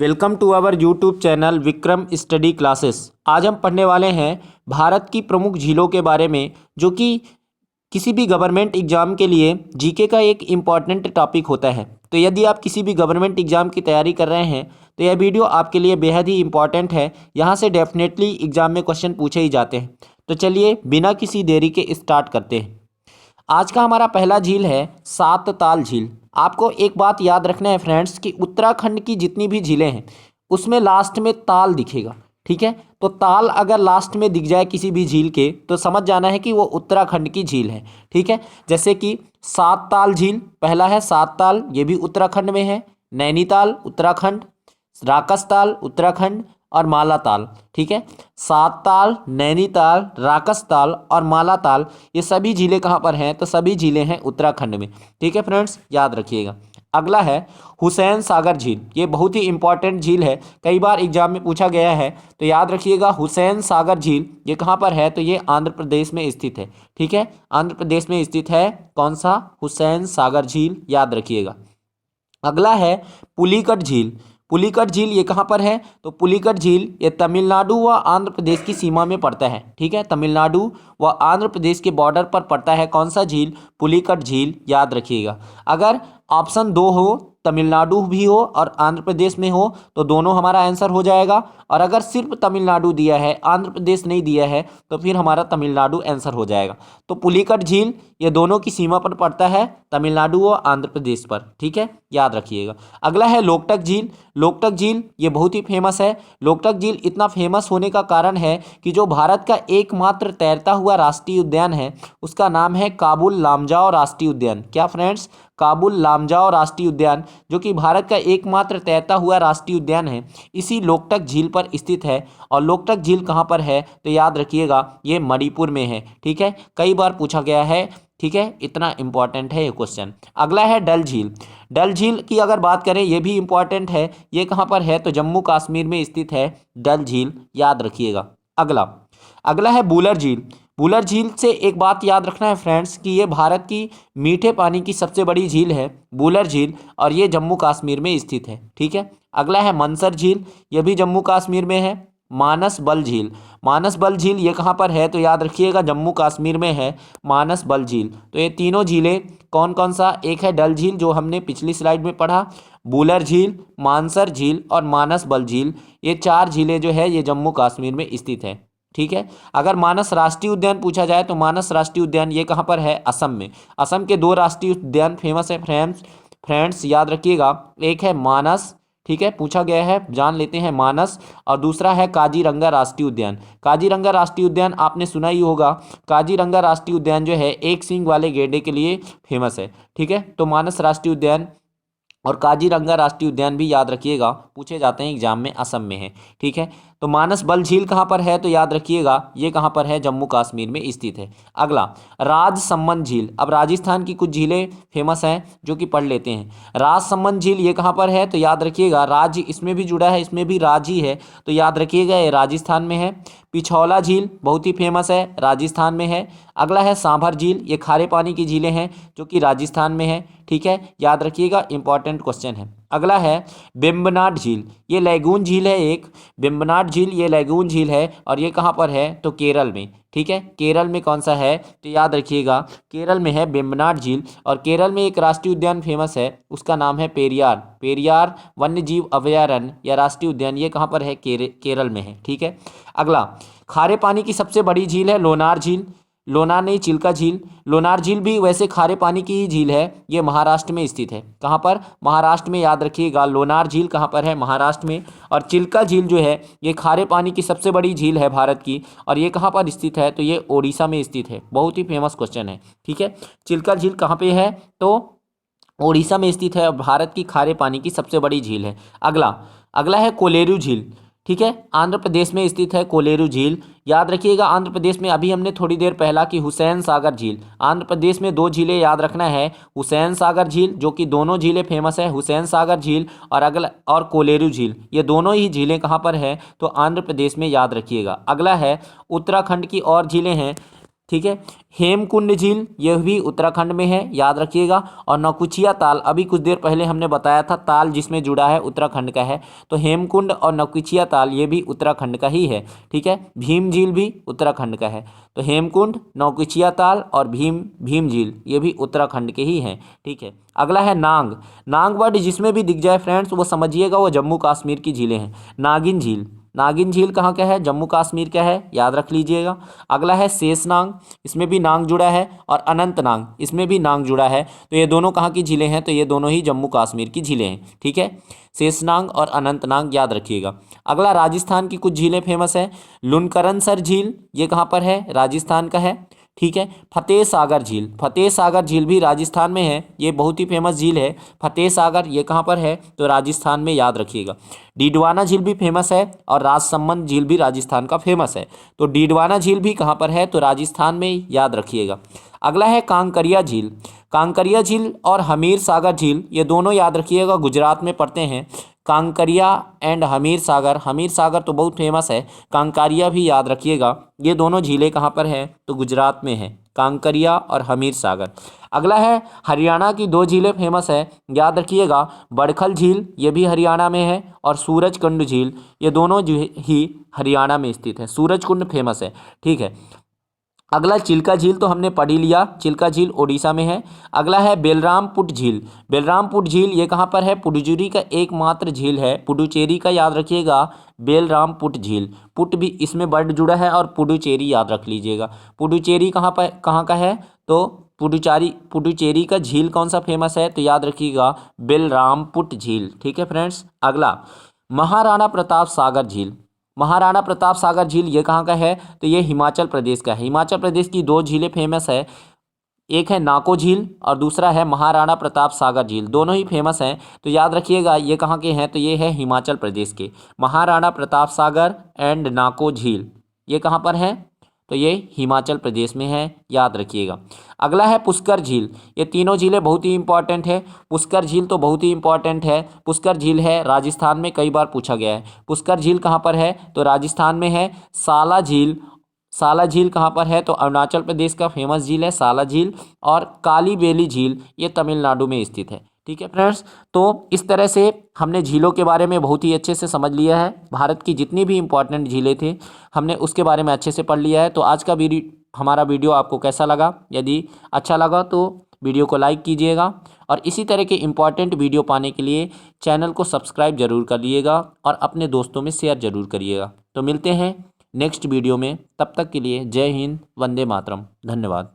Welcome to our YouTube channel Vikram study classes. आज हम पढ़ने वाले हैं भारत की प्रमुख झीलों के बारे में, जो कि किसी भी गवर्नमेंट एग्जाम के लिए जीके का एक इम्पॉर्टेंट टॉपिक होता है। तो यदि आप किसी भी गवर्नमेंट एग्जाम की तैयारी कर रहे हैं तो यह वीडियो आपके लिए बेहद ही इम्पॉर्टेंट है। यहाँ से डेफिनेटली एग्जाम में क्वेश्चन पूछे ही जाते हैं। तो चलिए बिना किसी देरी के स्टार्ट करते हैं। आज का हमारा पहला झील है सात ताल झील। आपको एक बात याद रखना है फ्रेंड्स कि उत्तराखंड की जितनी भी झीलें हैं उसमें लास्ट में ताल दिखेगा। ठीक है, तो ताल अगर लास्ट में दिख जाए किसी भी झील के तो समझ जाना है कि वो उत्तराखंड की झील है। ठीक है, जैसे कि सात ताल झील पहला है सात ताल, ये भी उत्तराखंड में है। नैनीताल उत्तराखंड, राकसताल उत्तराखंड और मालाताल। ठीक है, सात ताल, नैनीताल, राकसताल और मालाताल ये सभी झीलें कहाँ पर हैं? तो सभी झीलें हैं उत्तराखंड में। ठीक है फ्रेंड्स, याद रखिएगा। अगला है हुसैन सागर झील। ये बहुत ही इंपॉर्टेंट झील है, कई बार एग्जाम में पूछा गया है, तो याद रखिएगा हुसैन सागर झील ये कहाँ पर है? तो ये आंध्र प्रदेश में स्थित है। ठीक है, आंध्र प्रदेश में स्थित है। कौन सा? हुसैन सागर झील, याद रखिएगा। अगला है पुलिकट झील। पुलिकट झील ये कहाँ पर है? तो पुलिकट झील ये तमिलनाडु व आंध्र प्रदेश की सीमा में पड़ता है। ठीक है, तमिलनाडु व आंध्र प्रदेश के बॉर्डर पर पड़ता है। कौन सा झील? पुलिकट झील, याद रखिएगा। अगर ऑप्शन दो हो, तमिलनाडु भी हो और आंध्र प्रदेश में हो, तो दोनों हमारा आंसर हो जाएगा। और अगर सिर्फ तमिलनाडु दिया है, आंध्र प्रदेश नहीं दिया है, तो फिर हमारा तमिलनाडु आंसर हो जाएगा। तो पुलिकट झील ये दोनों की सीमा पर पड़ता है, तमिलनाडु और आंध्र प्रदेश पर। ठीक है, याद रखिएगा। अगला है लोकटक झील। लोकटक झील ये बहुत ही फेमस है। लोकटक झील इतना फेमस होने का कारण है कि जो भारत का एकमात्र तैरता हुआ राष्ट्रीय उद्यान है उसका नाम है काबुल लामजाओ राष्ट्रीय उद्यान। क्या फ्रेंड्स? काबुल लामजाओ राष्ट्रीय उद्यान, जो कि भारत का एकमात्र तैरता हुआ राष्ट्रीय उद्यान है, इसी लोकटक झील पर स्थित है। और लोकटक झील कहाँ पर है? तो याद रखिएगा ये मणिपुर में है। ठीक है, कई बार पूछा गया है। ठीक है, इतना इंपॉर्टेंट है ये क्वेश्चन। अगला है डल झील। डल झील की अगर बात करें, ये भी इंपॉर्टेंट है। ये कहाँ पर है? तो जम्मू कश्मीर में स्थित है डल झील, याद रखिएगा। अगला है बूलर झील। बूलर झील से एक बात याद रखना है फ्रेंड्स कि ये भारत की मीठे पानी की सबसे बड़ी झील है बूलर झील, और ये जम्मू कश्मीर में स्थित है। ठीक है, अगला है मनसर झील। ये भी जम्मू कश्मीर में है। मानस बल झील। मानस बल झील ये कहाँ पर है? तो याद रखिएगा जम्मू कश्मीर में है मानस बल झील। तो ये तीनों झीलें कौन कौन सा? एक है डल झील जो हमने पिछली स्लाइड में पढ़ा, बूलर झील, मानसर झील और मानस बल झील। ये चार झीलें जो है ये जम्मू कश्मीर में स्थित है। ठीक है, अगर मानस राष्ट्रीय उद्यान पूछा जाए तो मानस राष्ट्रीय उद्यान ये कहाँ पर है? असम में। असम के दो राष्ट्रीय उद्यान फेमस है फ्रेंड्स, याद रखिएगा। एक है मानस, ठीक है, पूछा गया है, जान लेते हैं मानस, और दूसरा है काजीरंगा राष्ट्रीय उद्यान। काजीरंगा राष्ट्रीय उद्यान आपने सुना ही होगा। काजीरंगा राष्ट्रीय उद्यान जो है एक सींग वाले गैंडे के लिए फेमस है। ठीक है, तो मानस राष्ट्रीय उद्यान और काजीरंगा राष्ट्रीय उद्यान भी याद रखिएगा, पूछे जाते हैं एग्जाम में, असम में है। ठीक है, तो मानस बल झील कहाँ पर है? तो याद रखिएगा ये कहाँ पर है? जम्मू कश्मीर में स्थित है। अगला राजसमंद झील। अब राजस्थान की कुछ झीलें फेमस हैं जो कि पढ़ लेते हैं। राजसमंद झील ये कहाँ पर है? तो याद रखिएगा राज्य इसमें भी जुड़ा है, इसमें भी राज्य ही है, तो याद रखिएगा ये राजस्थान में है। पिछौला झील बहुत ही फेमस है, राजस्थान में है। अगला है सांभर झील। ये खारे पानी की झीलें हैं जो कि राजस्थान में है। ठीक है, याद रखिएगा, इंपॉर्टेंट क्वेश्चन है। अगला है बेम्बनाड झील। ये लैगून झील है एक, बेम्बनाड झील ये लैगून झील है, और ये कहाँ पर है? तो केरल में। ठीक है, केरल में कौन सा है? तो याद रखिएगा केरल में है बेम्बनाड झील। और केरल में एक राष्ट्रीय उद्यान फेमस है, उसका नाम है पेरियार। पेरियार वन्य जीव अभयारण्य या राष्ट्रीय उद्यान ये कहाँ पर है? केरल में है। ठीक है, अगला खारे पानी की सबसे बड़ी झील है लोनार झील। लोनार नहीं, चिल्का झील। लोनार झील भी वैसे खारे पानी की ही झील है, ये महाराष्ट्र में स्थित है। कहाँ पर? महाराष्ट्र में, याद रखिएगा। लोनार झील कहाँ पर है? महाराष्ट्र में। और चिल्का झील जो है ये खारे पानी की सबसे बड़ी झील है भारत की, और ये कहाँ पर स्थित है? तो ये ओडिशा में स्थित है। बहुत ही फेमस क्वेश्चन है। ठीक है, चिल्का झील कहाँ पे है? तो ओडिशा में स्थित है, भारत की खारे पानी की सबसे बड़ी झील है। अगला है कोलेरू झील। ठीक है, आंध्र प्रदेश में स्थित है कोलेरू झील, याद रखिएगा। आंध्र प्रदेश में अभी हमने थोड़ी देर पहला की हुसैन सागर झील। आंध्र प्रदेश में दो झीलें याद रखना है, हुसैन सागर झील जो कि दोनों झीलें फेमस है, हुसैन सागर झील और कोलेरू झील, ये दोनों ही झीलें कहाँ पर है? तो आंध्र प्रदेश में, याद रखिएगा। अगला है उत्तराखंड की और झीलें हैं, ठीक है। हेमकुंड झील यह भी उत्तराखंड में है, याद रखिएगा। और नौकुचिया ताल, अभी कुछ देर पहले हमने बताया था, ताल जिसमें जुड़ा है उत्तराखंड का है, तो हेमकुंड और नौकुचिया ताल ये भी उत्तराखंड का ही है। ठीक है। भीम झील भी उत्तराखंड का है। तो हेमकुंड, नौकुचिया ताल और भीम झील ये भी उत्तराखंड के ही हैं। ठीक है। अगला है नांग। नांग वर्ड जिसमें भी दिख जाए फ्रेंड्स वो समझिएगा वो जम्मू कश्मीर की झीलें हैं। नागिन झील, नागिन झील कहाँ का है? जम्मू कश्मीर का है, याद रख लीजिएगा। अगला है शेषनाग, इसमें भी नांग जुड़ा है। और अनंतनाग, इसमें भी नांग जुड़ा है। तो ये दोनों कहाँ की झीलें हैं? तो ये दोनों ही जम्मू कश्मीर की झीलें हैं। ठीक है। शेषनाग और अनंतनाग याद रखिएगा। अगला राजस्थान की कुछ झीलें फेमस है। लुनकरनसर झील ये कहाँ पर है? राजस्थान का है। ठीक है। फतेह सागर झील, फतेह सागर झील भी राजस्थान में है, ये बहुत ही फेमस झील है। फतेह सागर ये कहाँ पर है? तो राजस्थान में, याद रखिएगा। डीडवाना झील भी फेमस है और राजसमंद झील भी राजस्थान का फेमस है। तो डीडवाना झील भी कहाँ पर है? तो राजस्थान में, याद रखिएगा। अगला है कांकरिया झील। कांकरिया झील और हमीर सागर झील ये दोनों याद रखिएगा गुजरात में पड़ते हैं। कांकरिया एंड हमीर सागर, हमीर सागर तो बहुत फेमस है, कांकरिया भी याद रखिएगा। ये दोनों झीलें कहाँ पर है? तो गुजरात में है, कांकरिया और हमीर सागर। अगला है हरियाणा की दो झीलें फेमस है, याद रखिएगा। बड़खल झील ये भी हरियाणा में है और सूरजकुंड झील ये दोनों ही हरियाणा में स्थित है। सूरजकुंड फेमस है। ठीक है। अगला चिल्का झील तो हमने पढ़ ही लिया, चिल्का झील उड़ीसा में है। अगला है बेलरामपुट झील। बेलरामपुट झील ये कहाँ पर है? पुडुचेरी का एकमात्र झील है, पुडुचेरी का, याद रखिएगा। बेलरामपुट झील, पुट भी इसमें वर्ड जुड़ा है और पुडुचेरी याद रख लीजिएगा। पुडुचेरी कहाँ पर, कहाँ का है? तो पुडुचेरी का झील कौन सा फेमस है? तो याद रखिएगा बेलरामपुट झील। ठीक है फ्रेंड्स। अगला महाराणा प्रताप सागर झील। महाराणा प्रताप सागर झील ये कहाँ का है? तो ये हिमाचल प्रदेश का है। हिमाचल प्रदेश की दो झीलें फेमस है, एक है नाको झील और दूसरा है महाराणा प्रताप सागर झील, दोनों ही फेमस हैं। तो याद रखिएगा ये कहाँ के हैं? तो ये है हिमाचल प्रदेश के। महाराणा प्रताप सागर एंड नाको झील ये कहाँ पर है? तो ये हिमाचल प्रदेश में है, याद रखिएगा। अगला है पुष्कर झील। ये तीनों झीलें बहुत ही इंपॉर्टेंट है। पुष्कर झील तो बहुत ही इंपॉर्टेंट है। पुष्कर झील है राजस्थान में, कई बार पूछा गया है। पुष्कर झील कहाँ पर है? तो राजस्थान में है। साला झील, साला झील कहाँ पर है? तो अरुणाचल प्रदेश का फेमस झील है साला झील। और काली बेली झील ये तमिलनाडु में स्थित है। ठीक है फ्रेंड्स। तो इस तरह से हमने झीलों के बारे में बहुत ही अच्छे से समझ लिया है। भारत की जितनी भी इंपॉर्टेंट झीलें थी हमने उसके बारे में अच्छे से पढ़ लिया है। तो आज का हमारा वीडियो आपको कैसा लगा? यदि अच्छा लगा तो वीडियो को लाइक कीजिएगा और इसी तरह के इम्पॉर्टेंट वीडियो पाने के लिए चैनल को सब्सक्राइब जरूर कर लीजिएगा और अपने दोस्तों में शेयर जरूर करिएगा। तो मिलते हैं नेक्स्ट वीडियो में, तब तक के लिए जय हिंद, वंदे मातरम, धन्यवाद।